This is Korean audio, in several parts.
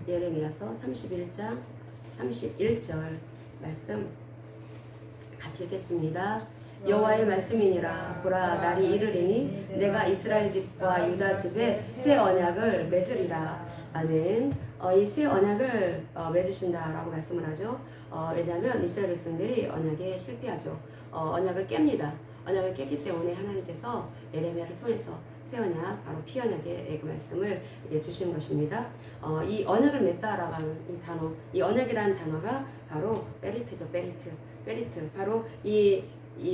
예레미야서 31장 31절 말씀 같이 읽겠습니다. 여호와의 말씀이니라. 보라, 날이 이르리니 내가 이스라엘 집과 유다 집에 새 언약을 맺으리라. 아멘. 이 새 언약을 맺으신다라고 말씀을 하죠. 왜냐하면 이스라엘 백성들이 언약에 실패하죠. 언약을 깹니다. 언약을 깼기 때문에 하나님께서 예레미야를 통해서 새 언약, 바로 피 언약의 그 말씀을 주신 것입니다. 이 언약을 맺다라고 하는 이 단어, 이 언약이라는 단어가 바로 베리트죠. 베리트. 바로 이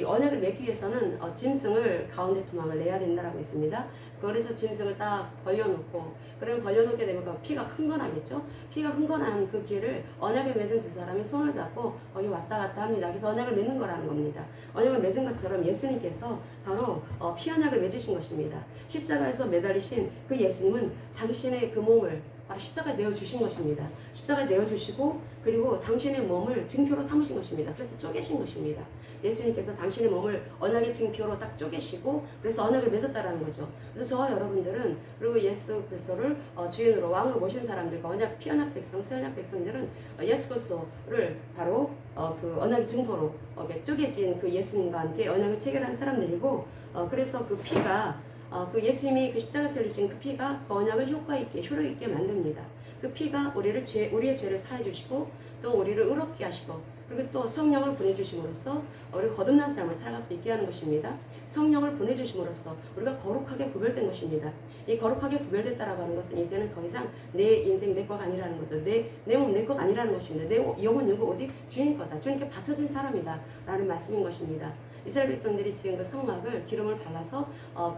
언약을 맺기 위해서는 짐승을 가운데 토막을 내야 된다라고 했습니다. 그래서 짐승을 딱 벌려놓고, 그러면 벌려놓게 되면 피가 흥건하겠죠. 피가 흥건한 그 길을 언약을 맺은 두 사람이 손을 잡고 거기 왔다 갔다 합니다. 그래서 언약을 맺는 거라는 겁니다. 언약을 맺은 것처럼 예수님께서 바로 피 언약을 맺으신 것입니다. 십자가에서 매달리신 그 예수님은 당신의 그 몸을 십자가에 내어주신 것입니다. 십자가에 내어주시고, 그리고 당신의 몸을 증표로 삼으신 것입니다. 그래서 쪼개신 것입니다. 예수님께서 당신의 몸을 언약의 증표로 딱 쪼개시고, 그래서 언약을 맺었다라는 거죠. 그래서 저와 여러분들은, 그리고 예수 그리스도를 주인으로 왕으로 모신 사람들과 언약, 피언약 백성, 새언약 백성들은 예수 그리스도를 바로 그 언약의 증거로 쪼개진 그 예수님과 함께 언약을 체결한 사람들이고, 그래서 그 피가 그 예수님이 그 십자가에서 흘리신 그 피가 그 언약을 효과 있게, 효력 있게 만듭니다. 그 피가 우리의 죄를 사해 주시고, 또 우리를 의롭게 하시고, 그리고 또 성령을 보내주심으로써 우리가 거듭난 삶을 살아갈 수 있게 하는 것입니다. 성령을 보내주심으로써 우리가 거룩하게 구별된 것입니다. 이 거룩하게 구별됐다라고 하는 것은 이제는 더 이상 내 인생 내 거가 아니라는 거죠. 내 몸 내 거가 아니라는 것입니다. 내 영혼 영구 오직 주님 거다. 주님께 바쳐진 사람이다 라는 말씀인 것입니다. 이스라엘 백성들이 지금 그 성막을 기름을 발라서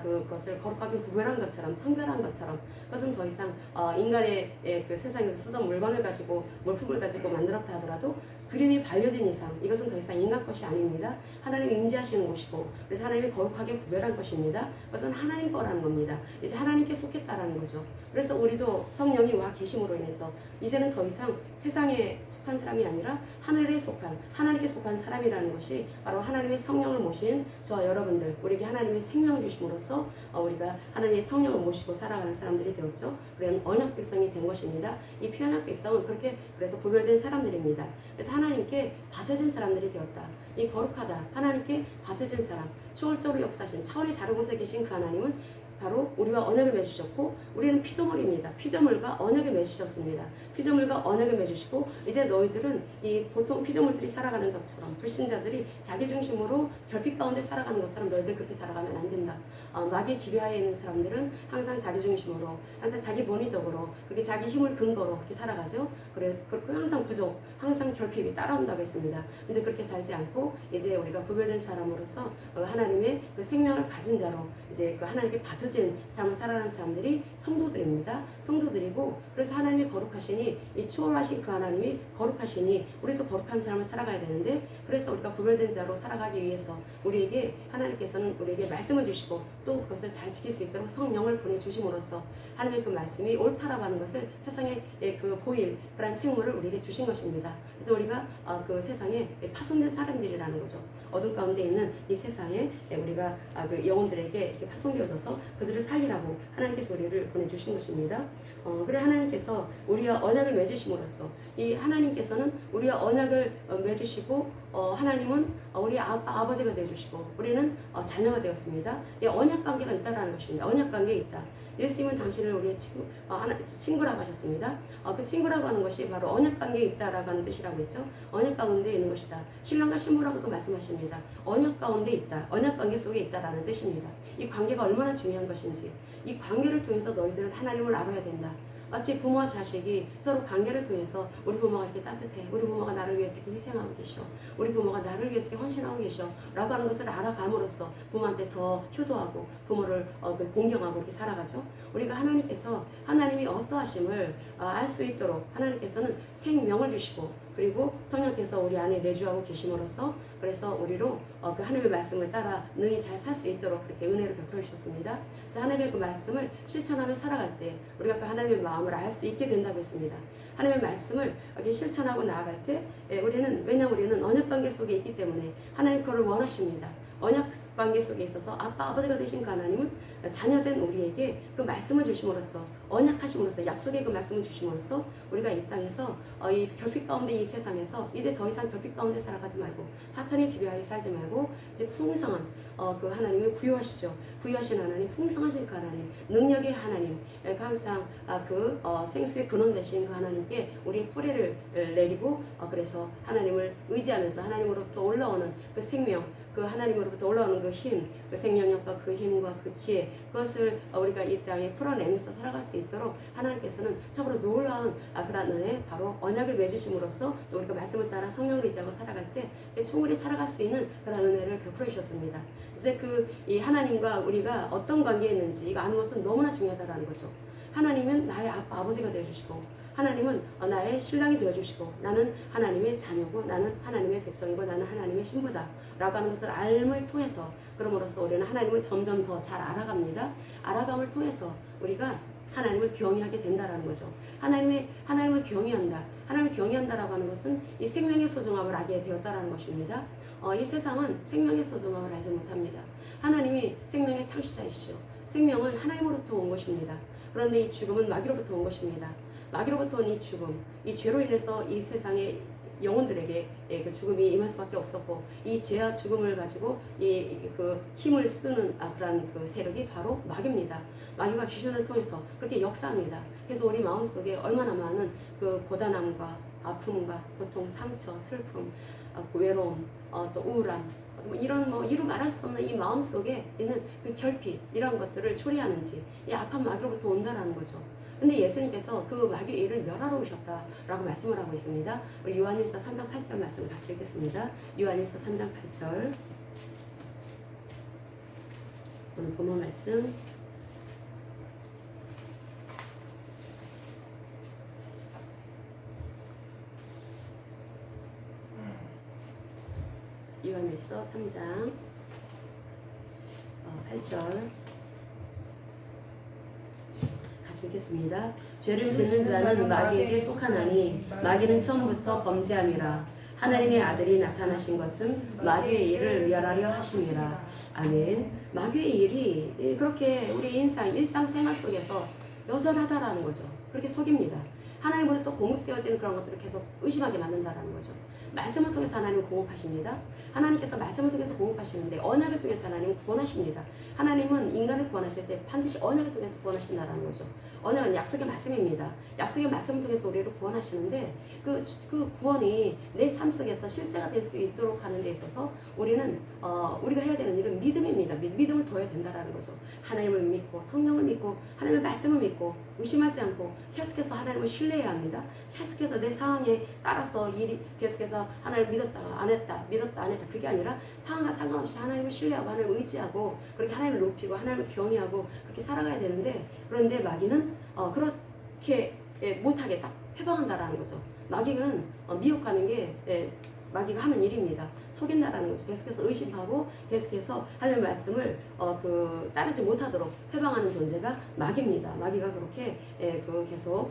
그것을 거룩하게 구별한 것처럼, 성별한 것처럼, 그것은 더 이상 인간의 그 세상에서 쓰던 물건을 가지고, 물품을 가지고 만들었다 하더라도 그림이 발려진 이상 이것은 더 이상 인간 것이 아닙니다. 하나님이 임재하시는 곳이고, 그래서 하나님이 거룩하게 구별한 것입니다. 그것은 하나님 거라는 겁니다. 이제 하나님께 속했다라는 거죠. 그래서 우리도 성령이 와 계심으로 인해서 이제는 더 이상 세상에 속한 사람이 아니라 하늘에 속한, 하나님께 속한 사람이라는 것이 바로 하나님의 성령을 모신 저와 여러분들, 우리에게 하나님의 생명을 주심으로써 우리가 하나님의 성령을 모시고 살아가는 사람들이 되었죠. 그런 언약 백성이 된 것입니다. 이 피언약 백성은 그렇게 그래서 구별된 사람들입니다. 그래서 하나님께 바쳐진 사람들이 되었다. 이 거룩하다, 하나님께 바쳐진 사람, 초월적으로 역사하신, 차원이 다른 곳에 계신 그 하나님은 바로 우리와 언약을 맺으셨고, 우리는 피조물입니다. 피조물과 언약을 맺으셨습니다. 피조물과 언약을 맺으시고, 이제 너희들은 이 보통 피조물들이 살아가는 것처럼, 불신자들이 자기 중심으로 결핍 가운데 살아가는 것처럼 너희들 그렇게 살아가면 안 된다. 마귀의 지배하에 있는 사람들은 항상 자기 중심으로, 항상 자기 본의적으로, 그렇게 자기 힘을 근거로 그렇게 살아가죠. 그래, 항상 부족, 항상 결핍이 따라온다고 했습니다. 근데 그렇게 살지 않고 이제 우리가 구별된 사람으로서 하나님의 그 생명을 가진 자로 이제 그 하나님께 바쳐진 삶을 살아가는 사람들이 성도들입니다. 성도들이고, 그래서 하나님이 거룩하시니, 이 초월하신 그 하나님이 거룩하시니 우리도 거룩한 삶을 살아가야 되는데, 그래서 우리가 구별된 자로 살아가기 위해서 우리에게 하나님께서는 우리에게 말씀을 주시고, 또 그것을 잘 지킬 수 있도록 성령을 보내주심으로써 하나님의 그 말씀이 옳다라고 하는 것을 세상에 그 보일 그런 칭호를 우리에게 주신 것입니다. 그래서 우리가 그 세상에 파손된 사람들이라는 거죠. 어둠 가운데 있는 이 세상에 우리가 그 영혼들에게 이렇게 파송되어져서 그들을 살리라고 하나님께서 우리를 보내주신 것입니다. 그래 하나님께서 우리와 언약을 맺으심으로써, 이 하나님께서는 우리와 언약을 맺으시고, 하나님은 우리 아버지가 되어주시고, 우리는 자녀가 되었습니다. 이 언약 관계가 있다라는 것입니다. 언약 관계에 있다. 예수님은 당신을 우리의 친구라고 하셨습니다. 그 친구라고 하는 것이 바로 언약 관계에 있다라고 하는 뜻이라고 했죠. 언약 가운데 있는 것이다. 신랑과 신부라고도 말씀하십니다. 언약 가운데 있다. 언약 관계 속에 있다라는 뜻입니다. 이 관계가 얼마나 중요한 것인지, 이 관계를 통해서 너희들은 하나님을 알아야 된다. 마치 부모와 자식이 서로 관계를 통해서, 우리 부모가 이렇게 따뜻해, 우리 부모가 나를 위해서 이렇게 희생하고 계셔, 우리 부모가 나를 위해서 이렇게 헌신하고 계셔 라고 하는 것을 알아감으로써 부모한테 더 효도하고 부모를 공경하고 이렇게 살아가죠. 우리가 하나님이 어떠하심을 알 수 있도록 하나님께서는 생명을 주시고, 그리고 성령께서 우리 안에 내주하고 계심으로써, 그래서 우리로 그 하나님의 말씀을 따라 능히 잘 살 수 있도록 그렇게 은혜를 베풀어 주셨습니다. 그래서 하나님의 그 말씀을 실천하며 살아갈 때 우리가 그 하나님의 마음을 알 수 있게 된다고 했습니다. 하나님의 말씀을 이렇게 실천하고 나아갈 때 우리는 언약 관계 속에 있기 때문에 하나님 그걸 원하십니다. 언약 관계 속에 있어서 아빠 아버지가 되신 그 하나님은 자녀된 우리에게 그 말씀을 주심으로써 언약하심으로써 약속의 그 말씀을 주심으로써 우리가 이 땅에서 이 결핍 가운데 이 세상에서 이제 더 이상 결핍 가운데 살아가지 말고 사탄의 지배하에 살지 말고 이제 풍성한 그 하나님이 부유하시죠. 부유하신 하나님, 풍성하신 그 하나님, 능력의 하나님, 항상 그 생수의 근원 되신 그 하나님께 우리의 뿌리를 내리고 그래서 하나님을 의지하면서 하나님으로부터 올라오는 그 생명, 그 하나님으로부터 올라오는 그 힘, 그 생명력과 그 힘과 그 지혜, 그것을 우리가 이 땅에 풀어내면서 살아갈 수 있도록 하나님께서는 참으로 놀라운 그런 은혜, 바로 언약을 맺으심으로써 또 우리가 말씀을 따라 성령을 의지하고 살아갈 때 충분히 살아갈 수 있는 그런 은혜를 베풀어 주셨습니다. 이제 이 하나님과 우리가 어떤 관계에 있는지 이거 아는 것은 너무나 중요하다는 거죠. 하나님은 나의 아빠, 아버지가 되어주시고 하나님은 나의 신랑이 되어주시고 나는 하나님의 자녀고 나는 하나님의 백성이고 나는 하나님의 신부다 라고 하는 것을 알을 통해서 그럼으로써 우리는 하나님을 점점 더 잘 알아갑니다. 알아감을 통해서 우리가 하나님을 경외하게 된다라는 거죠. 하나님을 경외한다. 하나님을 경외한다라고 하는 것은 이 생명의 소중함을 알게 되었다라는 것입니다. 이 세상은 생명의 소중함을 알지 못합니다. 하나님이 생명의 창시자이시죠. 생명은 하나님으로부터 온 것입니다. 그런데 이 죽음은 마귀로부터 온 것입니다. 마귀로부터 온 이 죽음, 이 죄로 인해서 이 세상의 영혼들에게 그 죽음이 임할 수밖에 없었고 이 죄와 죽음을 가지고 그 힘을 쓰는 그런 그 세력이 바로 마귀입니다. 마귀가 귀신을 통해서 그렇게 역사합니다. 그래서 우리 마음속에 얼마나 많은 그 고단함과 아픔과 고통, 상처, 슬픔, 외로움, 또 우울함, 이루 말할 수 없는 이 마음 속에 있는 그 결핍 이런 것들을 초래하는지 이 악한 마귀로부터 온다라는 거죠. 근데 예수님께서 그 마귀의 일을 멸하러 오셨다라고 말씀을 하고 있습니다. 우리 요한일서 3장 8절 말씀을 같이 읽겠습니다. 요한일서 3장 8절 오늘 본문 말씀 요한일서 3장 8절 같이 읽겠습니다. 죄를 짓는 자는 마귀에게 속하나니 마귀는 처음부터 범죄함이라. 하나님의 아들이 나타나신 것은 마귀의 일을 멸하려 하심이라. 아멘. 마귀의 일이 그렇게 우리 일상생활 속에서 여전하다라는 거죠. 그렇게 속입니다. 하나님으로부터 공급되어지는 그런 것들을 계속 의심하게 만든다라는 거죠. 말씀을 통해서 하나님은 공급하십니다. 하나님께서 말씀을 통해서 공급하시는데 언약을 통해서 하나님은 구원하십니다. 하나님은 인간을 구원하실 때 반드시 언약을 통해서 구원하신다는 거죠. 언약은 약속의 말씀입니다. 약속의 말씀을 통해서 우리를 구원하시는데 그 구원이 내 삶 속에서 실제가 될 수 있도록 하는 데 있어서 우리는 우리가 해야 되는 일은 믿음입니다. 믿음을 둬야 된다라는 거죠. 하나님을 믿고 성령을 믿고 하나님의 말씀을 믿고 의심하지 않고 계속해서 하나님을 신뢰해야 합니다. 계속해서 내 상황에 따라서 일이 계속해서 하나님을 믿었다가 안 했다, 믿었다 안 했다 그게 아니라 상황과 상관없이 하나님을 신뢰하고 하나님을 의지하고 그렇게 하나님을 높이고 하나님을 경외하고 그렇게 살아가야 되는데 그런데 마귀는 그렇게 못하게 딱 회방한다라는 거죠. 마귀는 미혹하는 게 마귀가 하는 일입니다. 속인다라는 거죠. 계속해서 의심하고 계속해서 하나님의 말씀을 따르지 못하도록 회방하는 존재가 마귀입니다. 마귀가 그렇게 계속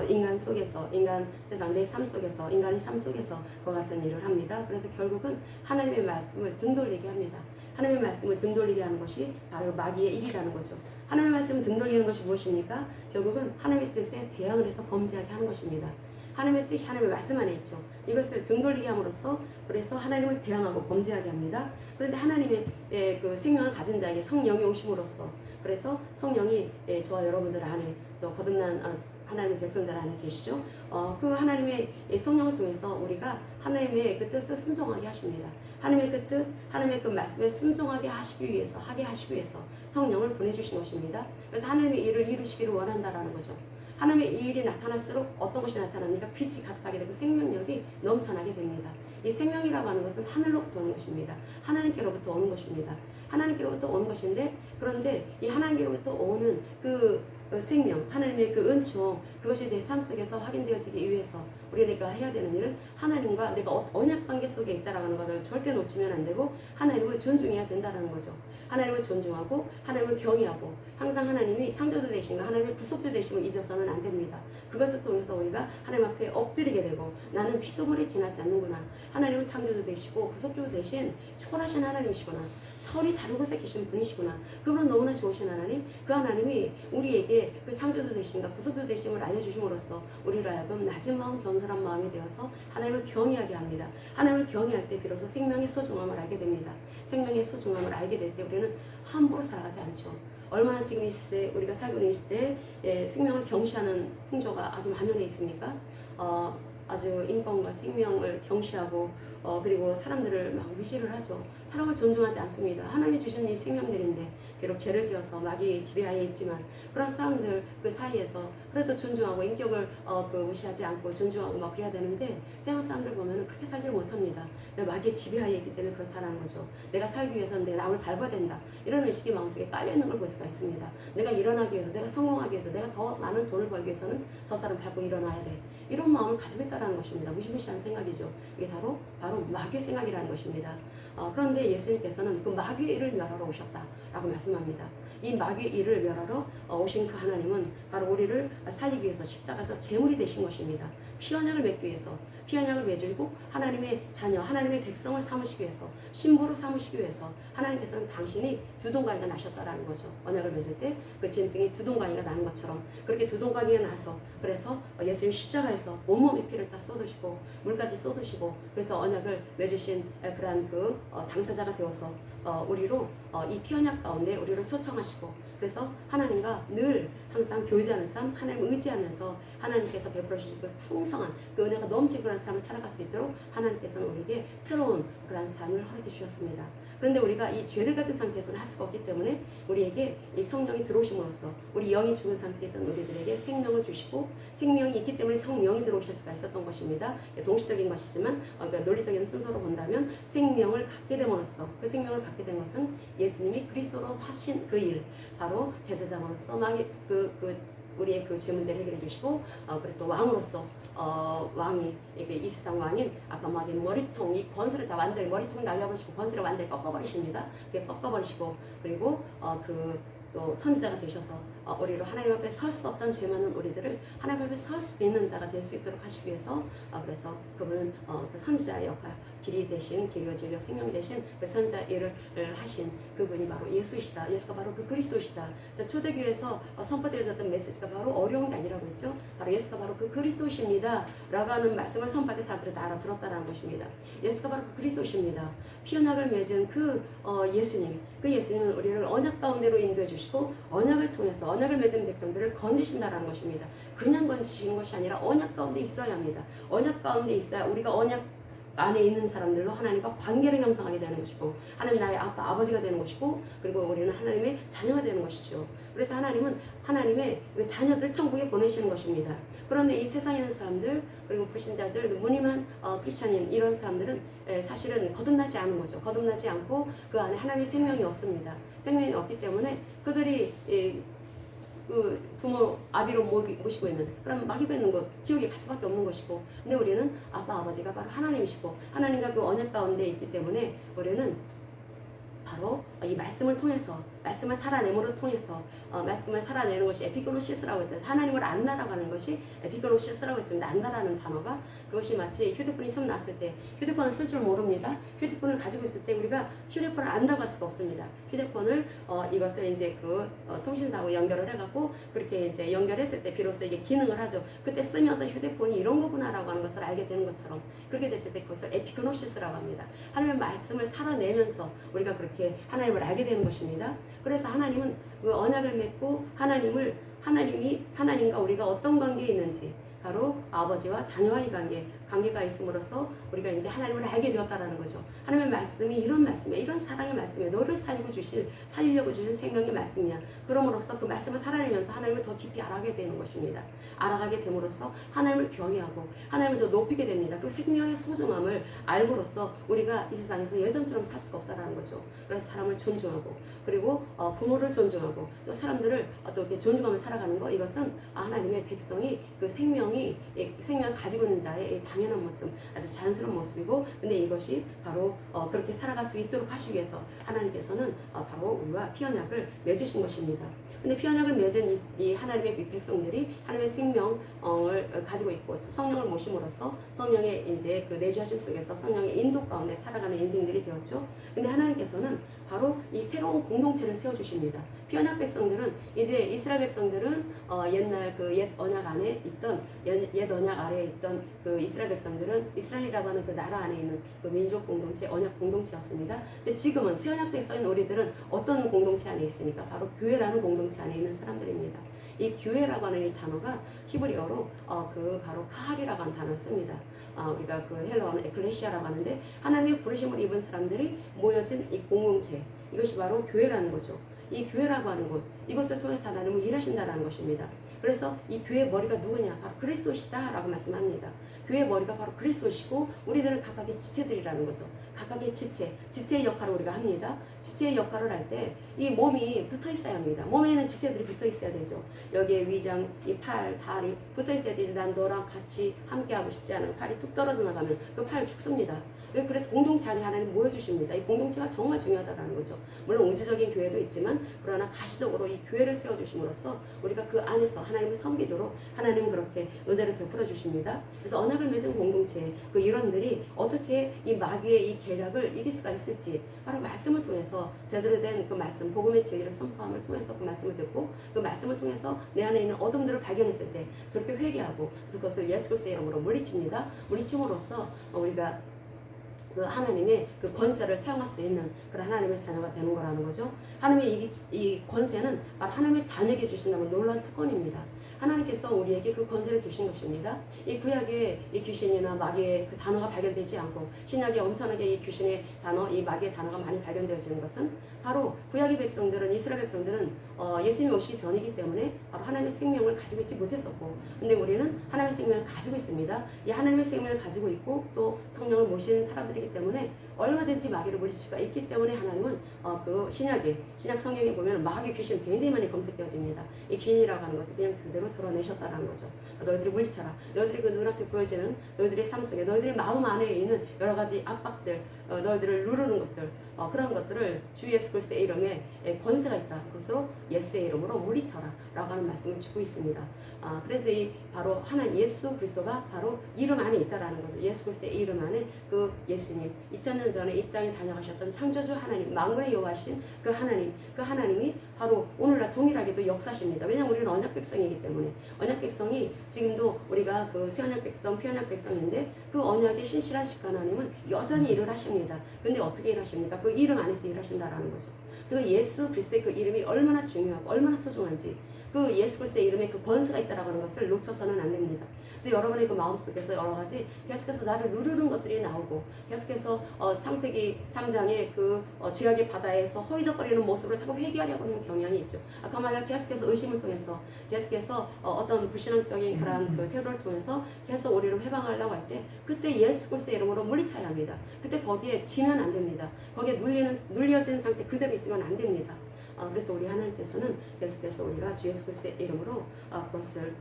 인간 속에서 인간 세상 내 삶 속에서 인간의 삶 속에서 그 같은 일을 합니다. 그래서 결국은 하나님의 말씀을 등 돌리게 합니다. 하나님의 말씀을 등 돌리게 하는 것이 바로 마귀의 일이라는 거죠. 하나님의 말씀을 등 돌리는 것이 무엇입니까? 결국은 하나님의 뜻에 대항을 해서 범죄하게 하는 것입니다. 하나님의 뜻이 하나님의 말씀 안에 있죠. 이것을 등 돌리게 함으로써 그래서 하나님을 대항하고 범죄하게 합니다. 그런데 하나님의 그 생명을 가진 자에게 성령이 오심으로써 그래서 성령이 저와 여러분들 안에 또 거듭난 하나님의 백성들 안에 계시죠. 그 하나님의 성령을 통해서 우리가 하나님의 그 뜻을 순종하게 하십니다. 하나님의 그 뜻, 하나님의 그 말씀에 순종하게 하시기 위해서 하게 하시기 위해서 성령을 보내주신 것입니다. 그래서 하나님의 일을 이루시기를 원한다라는 거죠. 하나님의 이 일이 나타날수록 어떤 것이 나타납니까? 빛이 가득하게 되고 생명력이 넘쳐나게 됩니다. 이 생명이라고 하는 것은 하늘로부터 오는 것입니다. 하나님께로부터 오는 것입니다. 하나님께로부터 오는 것인데 그런데 이 하나님께로부터 오는 그 생명, 하나님의 그 은총 그것이 내 삶 속에서 확인되어지기 위해서 우리가 해야 되는 일은 하나님과 내가 언약 관계 속에 있다라는 것을 절대 놓치면 안 되고 하나님을 존중해야 된다는 거죠. 하나님을 존중하고 하나님을 경외하고 항상 하나님이 창조주 되신가 하나님의 구속주 되심을 잊어서는 안 됩니다. 그것을 통해서 우리가 하나님 앞에 엎드리게 되고 나는 피조물에 지나지 않는구나. 하나님은 창조주 되시고 구속주 되신 초월하신 하나님이시구나. 철이 다른 곳에 계신 분이시구나. 그분은 너무나 좋으신 하나님, 그 하나님이 우리에게 그 창조도 되신가 구속도 되심을 알려주심으로써 우리로 하여금 낮은 마음 겸손한 마음이 되어서 하나님을 경외하게 합니다. 하나님을 경외할 때 비로소 생명의 소중함을 알게 됩니다. 생명의 소중함을 알게 될 때 우리는 함부로 살아가지 않죠. 얼마나 지금 이 시대에 우리가 살고 있는 이 시대에 생명을 경시하는 풍조가 아주 만연해 있습니까? 아주 인권과 생명을 경시하고 그리고 사람들을 막 무시를 하죠. 사람을 존중하지 않습니다. 하나님이 주신 이 생명들인데 비록 죄를 지어서 마귀의 지배하에 있지만 그런 사람들 그 사이에서 그래도 존중하고 인격을 무시하지 않고 존중하고 막 그래야 되는데 세상 사람들 보면 그렇게 살지를 못합니다. 마귀의 지배하에 있기 때문에 그렇다는 거죠. 내가 살기 위해서는 내가 남을 밟아야 된다. 이런 의식이 마음속에 깔려있는 걸 볼 수가 있습니다. 내가 일어나기 위해서, 내가 성공하기 위해서, 내가 더 많은 돈을 벌기 위해서는 저 사람 밟고 일어나야 돼. 이런 마음을 가지고 있다는 것입니다. 무시무시한 생각이죠. 이게 바로 마귀의 생각이라는 것입니다. 그런데 예수님께서는 그 마귀의 일을 멸하러 오셨다라고 말씀합니다. 이 마귀의 일을 멸하러 오신 그 하나님은 바로 우리를 살리기 위해서 십자가에서 제물이 되신 것입니다. 피 언약을 맺기 위해서, 피 언약을 맺고 하나님의 자녀, 하나님의 백성을 삼으시기 위해서, 신부로 삼으시기 위해서 하나님께서는 당신이 두 동강이가 나셨다라는 거죠. 언약을 맺을 때 그 짐승이 두 동강이가 나는 것처럼 그렇게 두 동강이가 나서 그래서 예수님 십자가에서 온몸의 피를 다 쏟으시고 물까지 쏟으시고 그래서 언약을 맺으신 그러한 그 당사자가 되어서 우리로 이 피 언약 가운데 우리를 초청하시고 그래서 하나님과 늘 항상 교제하는 삶, 하나님을 의지하면서 하나님께서 베풀어 주신 그 풍성한 그 은혜가 넘치는 그런 삶을 살아갈 수 있도록 하나님께서는 우리에게 새로운 그런 삶을 허락해 주셨습니다. 그런데 우리가 이 죄를 가진 상태에서는 할 수가 없기 때문에 우리에게 이 성령이 들어오심으로써 우리 영이 죽은 상태에 있던 우리들에게 생명을 주시고 생명이 있기 때문에 성령이 들어오실 수가 있었던 것입니다. 동시적인 것이지만 그러니까 논리적인 순서로 본다면 생명을 갖게 됨으로써 그 생명을 갖게 된 것은 예수님이 그리스도로 하신 그 일 바로 제사장으로서 우리의 그 죄 문제를 해결해 주시고 그리고 또 왕으로서 왕이 이 세상 왕인 아까 말한 머리통 이 권세를 다 완전히 머리통 날려버리시고 권세를 완전히 꺾어버리십니다. 그게 꺾어버리시고 그리고 또 선지자가 되셔서 우리로 하나님 앞에 설 수 없던 죄 많은 우리들을 하나님 앞에 설 수 있는 자가 될 수 있도록 하시기 위해서 그래서 그분은 그 선지자의 역할 길이 되신 길이요 진리요 생명 되신 그 선지자 일을 하신 그분이 바로 예수이시다. 예수가 바로 그 그리스도이시다. 그래서 초대교회에서 선포되어졌던 메시지가 바로 어려운 게 아니라고 했죠. 바로 예수가 바로 그 그리스도이십니다 라고 하는 말씀을 선포할 때 사람들이 다 알아들었다는 것입니다. 예수가 바로 그 그리스도이십니다. 피언약을 맺은 그 예수님 그 예수님은 우리를 언약 가운데로 인도해 주시고 언약을 통해서 언약을 맺은 백성들을 건지신다라는 것입니다. 그냥 건지시는 것이 아니라 언약 가운데 있어야 합니다. 언약 가운데 있어야 우리가 언약 안에 있는 사람들로 하나님과 관계를 형성하게 되는 것이고 하나님 나의 아빠 아버지가 되는 것이고 그리고 우리는 하나님의 자녀가 되는 것이죠. 그래서 하나님은 하나님의 자녀들 천국에 보내시는 것입니다. 그런데 이 세상에 있는 사람들 그리고 불신자들 무늬만 크리스찬인 이런 사람들은 사실은 거듭나지 않은 거죠. 거듭나지 않고 그 안에 하나님의 생명이 없습니다. 생명이 없기 때문에 그들이 그 부모 아비로 모시고 있는 그럼 마귀가 있는 것 지옥에 갈 수밖에 없는 것이고 근데 우리는 아빠 아버지가 바로 하나님이시고 하나님과 그 언약 가운데 있기 때문에 우리는 바로 이 말씀을 통해서 말씀을 살아내므로 통해서 말씀을 살아내는 것이 에피그노시스라고 했잖아요. 하나님을 안다라고 하는 것이 에피그노시스라고 했습니다. 안다라는 단어가 그것이 마치 휴대폰이 처음 나왔을 때 휴대폰을 쓸 줄 모릅니다. 휴대폰을 가지고 있을 때 우리가 휴대폰을 안다고 할 수가 없습니다. 휴대폰을 이것을 이제 통신사하고 연결을 해갖고 그렇게 이제 연결했을 때 비로소 이게 기능을 하죠. 그때 쓰면서 휴대폰이 이런 거구나라고 하는 것을 알게 되는 것처럼 그렇게 됐을 때 그것을 에피그노시스라고 합니다. 하나님의 말씀을 살아내면서 우리가 그렇게 하나님을 알게 되는 것입니다. 그래서 하나님은 그 언약을 맺고 하나님이 하나님과 우리가 어떤 관계에 있는지 바로 아버지와 자녀와의 관계가 있음으로써 우리가 이제 하나님을 알게 되었다라는 거죠. 하나님의 말씀이 이런 말씀이야. 이런 사랑의 말씀이야. 너를 살리려고 주신 생명의 말씀이야. 그럼으로써 그 말씀을 살아내면서 하나님을 더 깊이 알아가게 되는 것입니다. 알아가게 됨으로써 하나님을 경외하고 하나님을 더 높이게 됩니다. 그 생명의 소중함을 알므로써 우리가 이 세상에서 예전처럼 살 수가 없다라는 거죠. 그래서 사람을 존중하고 그리고 부모를 존중하고 또 사람들을 또 이렇게 존중하며 살아가는 거 이것은 하나님의 백성이 그 생명을 가지고 있는 자의 당연한 모습, 아주 자연스러운 모습이고, 근데 이것이 바로 그렇게 살아갈 수 있도록 하시기 위해서 하나님께서는 바로 우리와 피언약을 맺으신 것입니다. 근데 피언약을 맺은 이 하나님의 백성들이 하나님의 생명을 가지고 있고 성령을 모심으로써 성령의 이제 그 내주하심 속에서 성령의 인도 가운데 살아가는 인생들이 되었죠. 근데 하나님께서는 바로 이 새로운 공동체를 세워주십니다. 피언약 백성들은 이제 이스라엘 백성들은 옛날 그 옛 언약 안에 있던 옛 언약 아래에 있던 그 이스라엘 백성들은 이스라엘이라고 하는 그 나라 안에 있는 그 민족 공동체, 언약 공동체였습니다. 근데 지금은 새 언약 백성인 우리들은 어떤 공동체 안에 있습니까? 바로 교회라는 공동체 안에 있는 사람들입니다. 이 교회라고 하는 이 단어가 히브리어로 그 바로 카할이라고 하는 단어를 씁니다. 우리가 그 헬라어는 에클레시아라고 하는데 하나님의 부르심을 입은 사람들이 모여진 이 공동체, 이것이 바로 교회라는 거죠. 이 교회라고 하는 곳, 이것을 통해서 하나님은 일하신다라는 것입니다. 그래서 이 교회의 머리가 누구냐? 바로 그리스도시다 라고 말씀합니다. 교회의 머리가 바로 그리스도시고 우리들은 각각의 지체들이라는 거죠. 각각의 지체의 역할을 우리가 합니다. 지체의 역할을 할 때 이 몸이 붙어 있어야 합니다. 몸에는 지체들이 붙어 있어야 되죠. 여기에 위장, 이 팔, 다리 붙어 있어야 되지. 난 너랑 같이 함께 하고 싶지 않아. 팔이 뚝 떨어져 나가면 그 팔 죽습니다. 그래서 공동체 안에 하나님 모여주십니다. 이 공동체가 정말 중요하다는 거죠. 물론 우주적인 교회도 있지만 그러나 가시적으로 이 교회를 세워주심으로써 우리가 그 안에서 하나님을 섬기도록 하나님은 그렇게 은혜를 베풀어 주십니다. 그래서 언약을 맺은 공동체 그 일원들이 어떻게 이 마귀의 이 계략을 이길 수가 있을지 바로 말씀을 통해서 제대로 된 그 말씀, 복음의 진리를 선포함을 통해서 그 말씀을 듣고 그 말씀을 통해서 내 안에 있는 어둠들을 발견했을 때 그렇게 회개하고 그래서 그것을 예수 그리스도의 이름으로 물리칩니다. 물리침으로써 우리가 그 하나님의 그 권세를 사용할 수 있는 그런 하나님의 자녀가 되는 거라는 거죠. 하나님의 이 권세는 바로 하나님의 자녀에게 주신다는 놀라운 특권입니다. 하나님께서 우리에게 그 권세를 주신 것입니다. 이 구약에 이 귀신이나 마귀의 그 단어가 발견되지 않고 신약에 엄청나게 이 귀신의 단어, 이 마귀의 단어가 많이 발견되어지는 것은 바로 구약의 백성들은 이스라엘 백성들은 예수님이 오시기 전이기 때문에 바로 하나님의 생명을 가지고 있지 못했었고 근데 우리는 하나님의 생명을 가지고 있습니다. 이 하나님의 생명을 가지고 있고 또 성령을 모신 사람들이기 때문에 얼마든지 마귀를 물리칠 수가 있기 때문에 하나님은 그 신약 성경에 보면 마귀 귀신 굉장히 많이 검색되어집니다. 이 귀신이라고 하는 것을 그냥 그대로 드러내셨다는 거죠. 너희들이 물리쳐라. 너희들이 그 눈앞에 보여지는 너희들의 삶 속에 너희들의 마음 안에 있는 여러 가지 압박들, 너희들을 누르는 것들, 그런 것들을 주 예수 그리스도의 이름에 권세가 있다. 그것으로 예수의 이름으로 물리쳐라 라고 하는 말씀을 주고 있습니다. 그래서 이 바로 하나님 예수 그리스도가 바로 이름 안에 있다라는 거죠. 예수 그리스도의 이름 안에 그 예수님 2000년 전에 이 땅에 다녀가셨던 창조주 하나님, 만군의 여호와신 그 하나님이 바로 오늘날 동일하게도 역사십니다. 왜냐하면 우리는 언약 백성이기 때문에 언약 백성이 지금도 우리가 그 새 언약 백성, 피언약 백성인데 그 언약의 신실하신 하나님은 여전히 일을 하십니다. 근데 어떻게 일하십니까? 그 이름 안에서 일하신다라는 거죠. 그래서 예수 그리스도의 그 이름이 얼마나 중요하고 얼마나 소중한지 그 예수 그리스도의 이름에 그 권세가 있다라고 하는 것을 놓쳐서는 안 됩니다. 그래서 여러분의 그 마음속에서 여러 가지 계속해서 나를 누르는 것들이 나오고 계속해서 창세기 3장의 그 죄악의 바다에서 허위적거리는 모습으로 자꾸 회개하려고 하는 경향이 있죠. 아까 말한 계속해서 의심을 통해서 계속해서 어떤 불신앙적인 그런 그 태도를 통해서 계속 우리를 해방하려고 할 때 그때 예수 그리스도의 이름으로 물리쳐야 합니다. 그때 거기에 지면 안 됩니다. 거기에 눌려진 상태 그대로 있으면 안 됩니다. 그래서 우리 하나님께서는 계속해서 우리가 주 예수 그리스도의 이름으로 그것을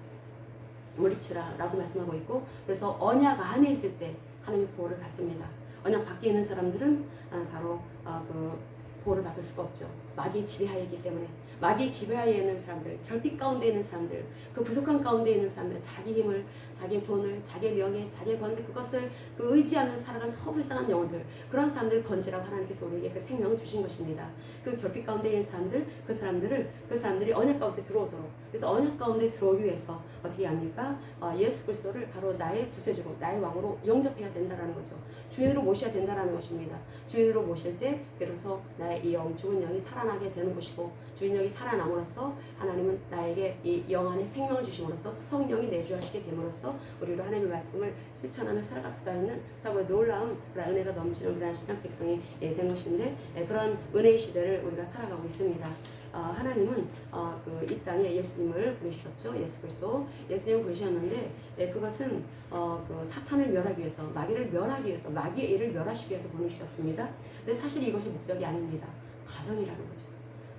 물리치라 라고 말씀하고 있고 그래서 언약 안에 있을 때 하나님의 보호를 받습니다. 언약 밖에 있는 사람들은 바로 그 보호를 받을 수가 없죠. 마귀의 지배하에 있기 때문에 마귀의 지배하에 있는 사람들, 결핍 가운데 있는 사람들, 그 부족한 가운데 있는 사람들, 자기 힘을, 자기 돈을, 자기 명예, 자기 권세 그것을 그 의지하면서 살아가는 초불쌍한 영혼들 그런 사람들을 건지라고 하나님께서 우리에게 그 생명을 주신 것입니다. 그 결핍 가운데 있는 사람들, 그 사람들이 언약 가운데 들어오도록 그래서 언약 가운데 들어오기 위해서 어떻게 합니까? 예수 그리스도를 바로 나의 구세주로, 나의 왕으로 영접해야 된다는 거죠. 주인으로 모셔야 된다는 것입니다. 주인으로 모실 때 비로소 나의 이 영, 죽은 영이 살아나게 되는 것이고 주인 영이 살아남으로써 하나님은 나에게 이 영 안에 생명을 주심으로써 성령이 내주하시게 됨으로써 우리로 하나님의 말씀을 실천하며 살아갈 수가 있는 정말 놀라운 그런 은혜가 넘치는 그런 신앙 백성이 된 것인데 그런 은혜의 시대를 우리가 살아가고 있습니다. 하나님은 이 땅에 예수님을 보내주셨죠. 예수 그리스도 예수님을 보내주셨는데 그것은 그 사탄을 멸하기 위해서 마귀를 멸하기 위해서 마귀의 일을 멸하시기 위해서 보내주셨습니다. 근데 사실 이것이 목적이 아닙니다. 가정이라는 거죠.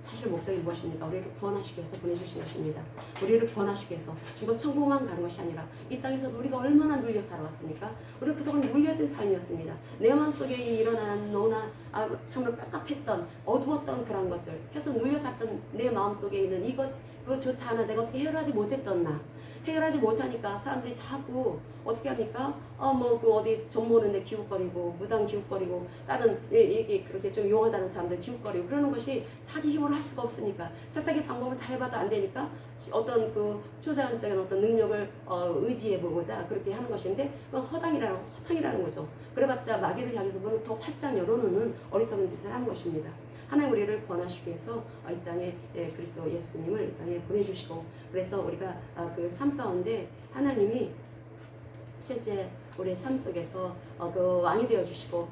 사실 목적이 무엇입니까? 우리를 구원하시기 위해서 보내주신 것입니다. 우리를 구원하시기 위해서 죽어 천국만 가는 것이 아니라 이 땅에서 우리가 얼마나 눌려 살아왔습니까? 우리가 그동안 눌려진 삶이었습니다. 내 마음속에 일어나는 너나 참으로 깝깝했던 어두웠던 그런 것들 계속 눌려 살던 내 마음속에 있는 그것조차 하나 내가 어떻게 해결하지 못했던 나 해결하지 못하니까 사람들이 자꾸 어떻게 합니까? 그 어디 좀 모르는데 기웃거리고, 무당 기웃거리고, 다른, 이게 그렇게 좀 용하다는 사람들 기웃거리고, 그러는 것이 자기 힘으로 할 수가 없으니까, 세상의 방법을 다 해봐도 안 되니까, 어떤 그 초자연적인 어떤 능력을 의지해보고자 그렇게 하는 것인데, 그건 허탕이라는 거죠. 그래봤자 마귀를 향해서 문을 더 활짝 열어놓는 어리석은 짓을 하는 것입니다. 하나님 우리를 구원하시기 위해서 이 땅에 그리스도 예수님을 이 땅에 보내주시고, 그래서 우리가 그 삶 가운데 하나님이 실제 우리의 삶 속에서 그 왕이 되어 주시고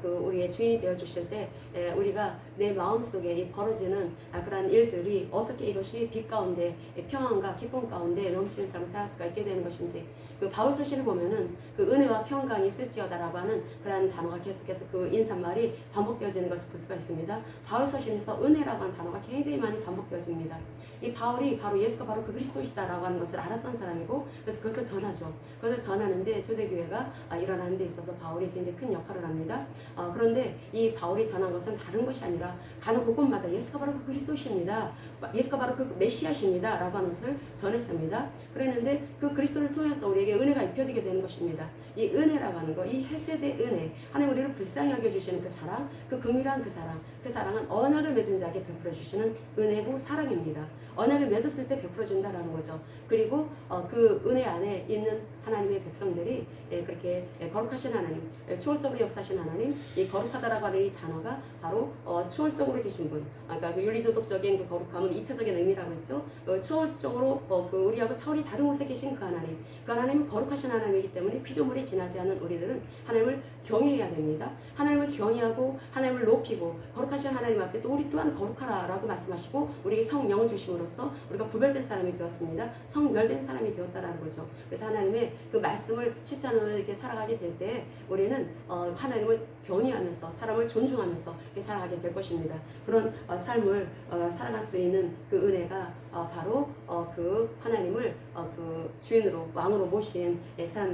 그 우리의 주인이 되어 주실 때 우리가 내 마음 속에 이 벌어지는 그러한 일들이 어떻게 이것이 빛 가운데 평안과 기쁨 가운데 넘치는 삶을 살 수가 있게 되는 것인지, 그 바울 서신을 보면은 그 은혜와 평강이 있을지어다라고 하는 그러한 단어가 계속해서 그 인사말이 반복되어지는 것을 볼 수가 있습니다. 바울 서신에서 은혜라고 하는 단어가 굉장히 많이 반복되어집니다. 이 바울이 바로 예수가 바로 그 그리스도이시다라고 하는 것을 알았던 사람이고, 그래서 그것을 전하죠. 그것을 전하는데 초대교회가 일어나는 데 있어서 바울이 굉장히 큰 역할을 합니다. 그런데 이 바울이 전한 것은 다른 것이 아니라 가는 곳곳마다 예수가 바로 그 그리스도이십니다, 예수가 바로 그 메시아십니다 라고 하는 것을 전했습니다. 그랬는데 그 그리스도를 통해서 우리에게 은혜가 입혀지게 되는 것입니다. 이 은혜라고 하는 것, 이 헤세드의 은혜, 하나님 우리를 불쌍히 여겨주시는 그 사랑, 그 긍휼한 그 사랑은 언약을 맺은 자에게 베풀어 주시는 은혜고 사랑입니다. 언약을 맺었을 때 베풀어 준다라는 거죠. 그리고 그 은혜 안에 있는 하나님의 백성들이 그렇게 거룩하신 하나님, 초월적으로 역사하신 하나님, 이 거룩하다라고 하는 이 단어가 바로 초월적으로 계신 분, 그러니까 그 윤리도덕적인 그 거룩함은 2차적인 의미라고 했죠. 초월적으로 그 우리하고 차원이 다른 곳에 계신 그 하나님은 거룩하신 하나님이기 때문에 피조물이 지나지 않은 우리들은 하나님을 경외해야 됩니다. 하나님을 경외하고 하나님을 높이고 거룩하신 하나님 앞에 또 우리 또한 거룩하라라고 말씀하시고 우리에게 성령을 주심으로써 우리가 구별된 사람이 되었습니다. 성멸된 사람이 되었다라는 거죠. 그래서 하나님의 그 말씀을 실천하며 이렇게 살아가게 될 때 우리는 하나님을 경외하면서 사람을 존중하면서 이렇게 살아가게 될 것입니다. 그런 삶을 살아갈 수 있는 그 은혜가 바로 그 하나님을 그 주인으로 왕으로 모신 사람들